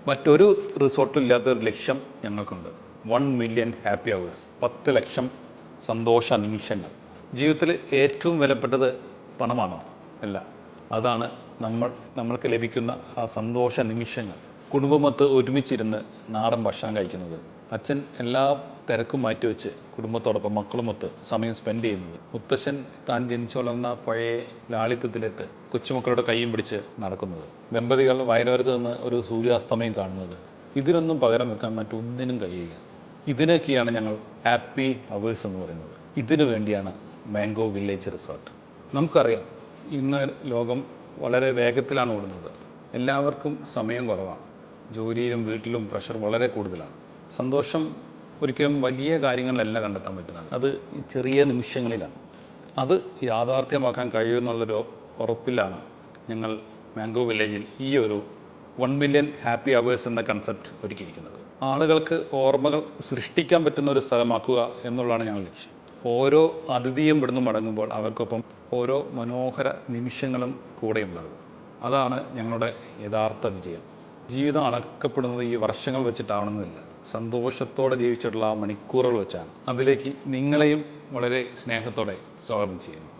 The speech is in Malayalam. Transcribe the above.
മറ്റൊരു റിസോർട്ടും ഇല്ലാത്തൊരു ലക്ഷ്യം ഞങ്ങൾക്കുണ്ട്. 1 മില്യൺ ഹാപ്പി അവേഴ്സ്, 10 ലക്ഷം സന്തോഷ നിമിഷങ്ങൾ. ജീവിതത്തിൽ ഏറ്റവും വിലപ്പെട്ടത് പണമാണോ? അല്ല, അതാണ് നമ്മൾക്ക് ലഭിക്കുന്ന ആ സന്തോഷ നിമിഷങ്ങൾ. കുടുംബമൊത്ത് ഒരുമിച്ചിരുന്ന് നാടൻ ഭക്ഷണം കഴിക്കുന്നത്, അച്ഛൻ എല്ലാ തിരക്കും മാറ്റിവെച്ച് കുടുംബത്തോടൊപ്പം മക്കളുമൊത്ത് സമയം സ്പെൻഡ് ചെയ്യുന്നത്, മുത്തശ്ശൻ താൻ ജനിച്ചു വളർന്ന പഴയ ലാളിത്യത്തിലെത്ത് കൊച്ചുമക്കളുടെ കൈയും പിടിച്ച് നടക്കുന്നത്, ദമ്പതികൾ വയലോരത്ത് നിന്ന് ഒരു സൂര്യാസ്തമയം കാണുന്നത്, ഇതിനൊന്നും പകരം വെക്കാൻ മറ്റൊന്നിനും കഴിയുക. ഇതിനൊക്കെയാണ് ഞങ്ങൾ ഹാപ്പി അവേഴ്സ് എന്ന് പറയുന്നത്. ഇതിനു വേണ്ടിയാണ് മാംഗോ വില്ലേജ് റിസോർട്ട്. നമുക്കറിയാം, ഇന്ന് ലോകം വളരെ വേഗത്തിലാണ് ഓടുന്നത്. എല്ലാവർക്കും സമയം കുറവാണ്. ജോലിയിലും വീട്ടിലും പ്രഷർ വളരെ കൂടുതലാണ്. സന്തോഷം ഒരിക്കലും വലിയ കാര്യങ്ങളിലല്ല കണ്ടെത്താൻ പറ്റുന്നത്, അത് ഈ ചെറിയ നിമിഷങ്ങളിലാണ്. അത് യാഥാർത്ഥ്യമാക്കാൻ കഴിയുമെന്നുള്ളൊരു ഉറപ്പിലാണ് ഞങ്ങൾ മാംഗോ വില്ലേജിൽ ഈ ഒരു 1 മില്യൺ ഹാപ്പി അവേഴ്സ് എന്ന കൺസെപ്റ്റ് ഒരുക്കിയിരിക്കുന്നത്. ആളുകൾക്ക് ഓർമ്മകൾ സൃഷ്ടിക്കാൻ പറ്റുന്ന ഒരു സ്ഥലമാക്കുക എന്നുള്ളതാണ് ഞങ്ങളുടെ ലക്ഷ്യം. ഓരോ അതിഥിയും ഇവിടുന്ന് മടങ്ങുമ്പോൾ അവർക്കൊപ്പം ഓരോ മനോഹര നിമിഷങ്ങളും കൂടെ ഉണ്ടാകും. അതാണ് ഞങ്ങളുടെ യഥാർത്ഥ വിജയം. ജീവിതം അളക്കപ്പെടുന്നത് ഈ വർഷങ്ങൾ വെച്ചിട്ടാവണമെന്നില്ല, സന്തോഷത്തോടെ ജീവിച്ചിട്ടുള്ള ആ മണിക്കൂറുകൾ വെച്ചാണ്. അതിലേക്ക് നിങ്ങളെയും വളരെ സ്നേഹത്തോടെ സ്വാഗതം ചെയ്യുന്നു.